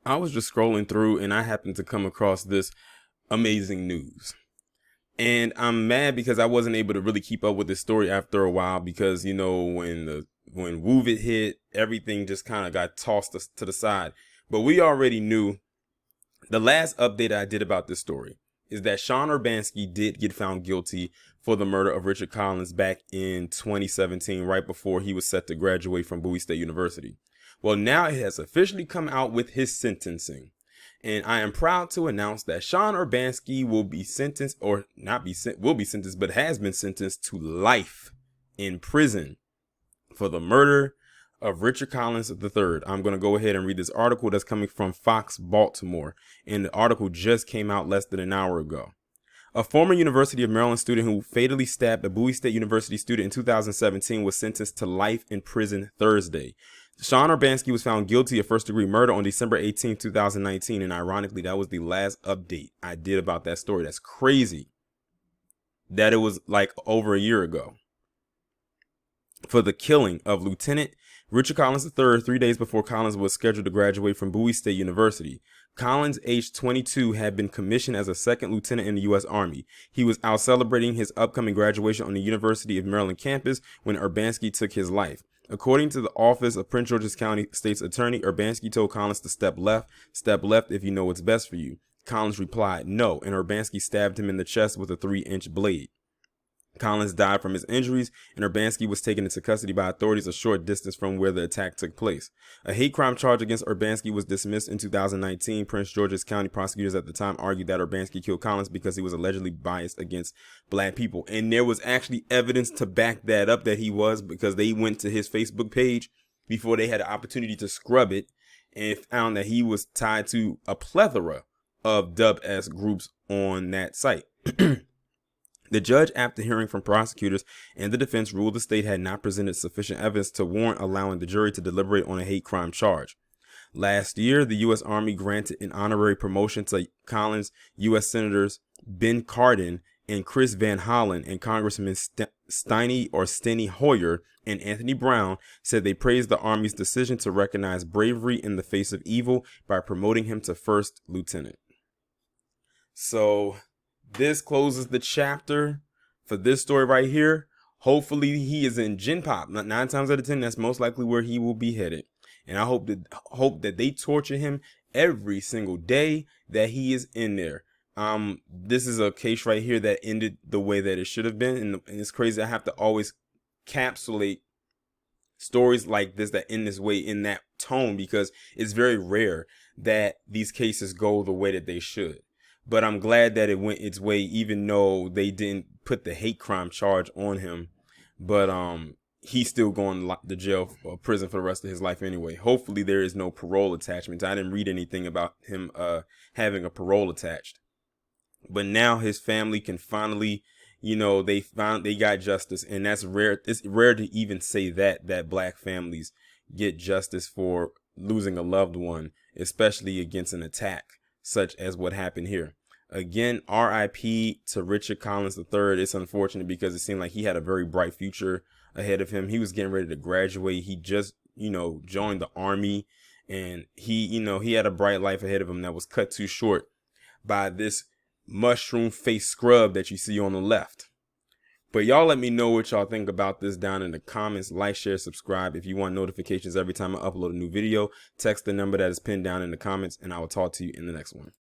I was just scrolling through and I happened to come across this amazing news. And I'm mad because I wasn't able to really keep up with this story after a while because, when Wove hit, everything just kind of got tossed to the side. But we already knew the last update I did about this story is that Sean Urbanski did get found guilty for the murder of Richard Collins back in 2017, right before he was set to graduate from Bowie State University. Well, now it has officially come out with his sentencing. And I am proud to announce that Sean Urbanski will be sentenced, or not be will be sentenced, but has been sentenced to life in prison for the murder of Richard Collins III. I'm going to go ahead and read this article that's coming from Fox Baltimore, and the article just came out less than an hour ago. A former University of Maryland student who fatally stabbed a Bowie State University student in 2017 was sentenced to life in prison Thursday. Sean Urbanski was found guilty of first-degree murder on December 18, 2019, and ironically, that was the last update I did about that story. That's crazy that it was like over a year ago. For the killing of Lieutenant Richard Collins III 3 days before Collins was scheduled to graduate from Bowie State University. Collins, aged 22, had been commissioned as a second lieutenant in the U.S. Army. He was out celebrating his upcoming graduation on the University of Maryland campus when Urbanski took his life. According to the office of Prince George's County State's Attorney, Urbanski told Collins to step left if you know what's best for you. Collins replied, no, and Urbanski stabbed him in the chest with a 3-inch blade. Collins died from his injuries, and Urbanski was taken into custody by authorities a short distance from where the attack took place. A hate crime charge against Urbanski was dismissed in 2019. Prince George's County prosecutors at the time argued that Urbanski killed Collins because he was allegedly biased against black people. And there was actually evidence to back that up that he was, because they went to his Facebook page before they had an opportunity to scrub it and found that he was tied to a plethora of Dub-S groups on that site. The judge, after hearing from prosecutors and the defense, ruled the state had not presented sufficient evidence to warrant allowing the jury to deliberate on a hate crime charge. Last year, the U.S. Army granted an honorary promotion to Collins. U.S. Senators Ben Cardin and Chris Van Hollen and Congressman Steny Hoyer and Anthony Brown said they praised the Army's decision to recognize bravery in the face of evil by promoting him to first lieutenant. So this closes the chapter for this story right here. Hopefully he is in Gen Pop. 9 times out of 10, that's most likely where he will be headed. And I hope that they torture him every single day that he is in there. This is a case right here that ended the way that it should have been. And it's crazy. I have to always capsulate stories like this that end this way in that tone, because it's very rare that these cases go the way that they should. But I'm glad that it went its way, even though they didn't put the hate crime charge on him. But he's still going to jail or prison for the rest of his life anyway. Hopefully there is no parole attachment. I didn't read anything about him having a parole attached. But now his family can finally, they got justice, and that's rare. It's rare to even say that black families get justice for losing a loved one, especially against an attack such as what happened here. Again, RIP to Richard Collins III. It's unfortunate because it seemed like he had a very bright future ahead of him. He was getting ready to graduate. He just, joined the Army, and he had a bright life ahead of him that was cut too short by this mushroom face scrub that you see on the left. But y'all let me know what y'all think about this down in the comments. Like, share, subscribe. If you want notifications every time I upload a new video, text the number that is pinned down in the comments, and I will talk to you in the next one.